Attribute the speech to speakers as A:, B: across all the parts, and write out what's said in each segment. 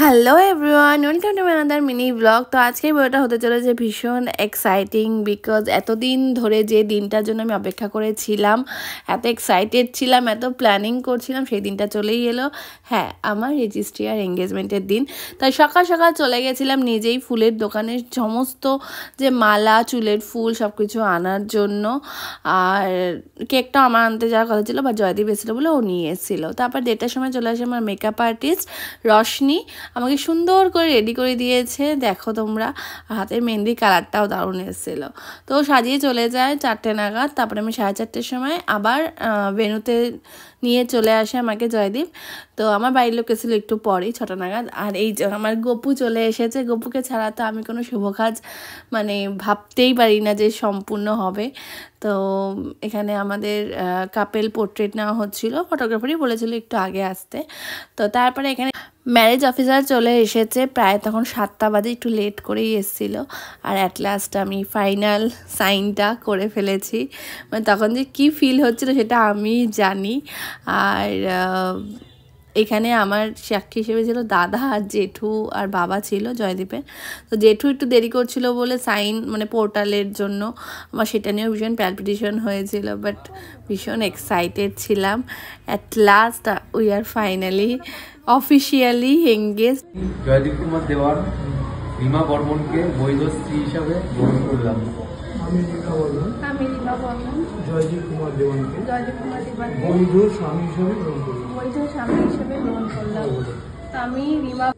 A: Hello everyone, welcome to my another mini blog. তো আজকের ভিডিওটা হতে চলেছে ভীষণ এক্সাইটিং, বিকজ এতদিন ধরে যে দিনটার জন্য আমি অপেক্ষা করেছিলাম, এত এক্সাইটেড ছিলাম, এত প্ল্যানিং করছিলাম, সেই দিনটা চলেই এলো। হ্যাঁ, আমার রেজিস্ট্রি আর এঙ্গেজমেন্টের দিন। তাই সকাল সকাল চলে গেছিলাম নিজেই ফুলের দোকানে সমস্ত যে মালা, চুলের ফুল সব কিছু আনার জন্য। আর কেকটা আমার আনতে যাওয়ার কথা ছিল, বা জয়দীপ এসেছিলো বলে ও নিয়ে এসেছিলো। তারপর 1টার সময় চলে আসে আমার মেকআপ আর্টিস্ট রশনি, আমাকে সুন্দর করে রেডি করে দিয়েছে। দেখো তোমরা, হাতের মেহেন্দি কালারটাও দারুণ এসেছিলো। তো সাজিয়ে চলে যায় 4টে নাগাদ। তারপরে আমি 4:30-র সময় আবার ভেন্যুতে নিয়ে চলে আসে আমাকে জয়দীপ। তো আমার বাড়ির লোক এসেছিলো একটু পরেই, 6টা নাগাদ। আর এই যে আমার গপু চলে এসেছে। গপুকে ছাড়া তো আমি কোনো শুভ কাজ মানে ভাবতেই পারি না যে সম্পূর্ণ হবে। তো এখানে আমাদের কাপেল পোর্ট্রেট নেওয়া হচ্ছিল, ফটোগ্রাফারই বলেছিল একটু আগে আসতে। তো তারপরে এখানে ম্যারেজ অফিসার চলে এসেছে, প্রায় তখন 7টা বাজে, একটু লেট করেই এসেছিলো। আর অ্যাট লাস্ট আমি ফাইনাল সাইনটা করে ফেলেছি। মানে তখন যে কী ফিল হচ্ছিলো সেটা আমি জানি। আর এখানে আমার সাক্ষী হিসেবে ছিল দাদা আর জেঠু আর বাবা ছিল জয়দীপের। তো জেঠু একটু দেরি করছিল বলে সাইন মানে পোর্টালের জন্য আমার সেটা নিয়েও ভীষণ প্যালপিটেশন হয়েছিল, বাট ভীষণ এক্সাইটেড ছিলাম। At last we are finally officially engage.
B: Joydeep Kumar Dewan Rima বর্মনকে বৈধ স্ত্রী হিসাবে গ্রহণ করলাম।
C: আমি রিমা বর্মন জয়দীপ কুমার দেওয়ানকে বৈধ স্বামী হিসেবে গ্রহণ করলাম। আমি রিমা।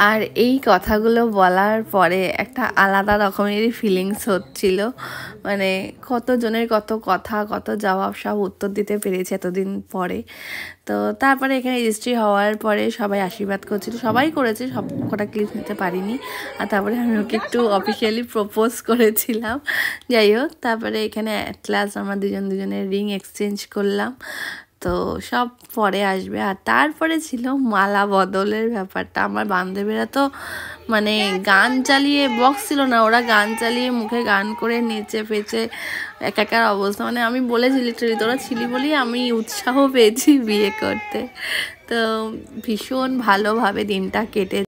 A: আর এই কথাগুলো বলার পরে একটা আলাদা রকমেরই ফিলিংস হচ্ছিল। মানে কতজনের কত কথা, কত জবাব, সব উত্তর দিতে পেরেছি এতদিন পরে। তো তারপরে এখানে রেজিস্ট্রি হওয়ার পরে সবাই আশীর্বাদ করছিল, সবাই করেছে, সব কটা ক্লিপ নিতে পারিনি। আর তারপরে আমি ওকে একটু অফিসিয়ালি প্রপোজ করেছিলাম। যাই হোক, তারপরে এখানে অ্যাট লাস্ট আমরা দুজনের রিং এক্সচেঞ্জ করলাম। তো সব পরে আসবে। আর তারপরে ছিল মালা বদলের ব্যাপারটা। আমার বান্ধবীরা তো মানে গান চালিয়ে, বক্স ছিল না, ওরা গান চালিয়ে মুখে গান করে নেচে ফেচে একাকার অবস্থা। মানে আমি বলেছি লিটারালি তোরা ছিলি বলেই আমি উৎসাহ পেয়েছি বিয়ে করতে। তো ভীষণ ভালোভাবে দিনটা কেটে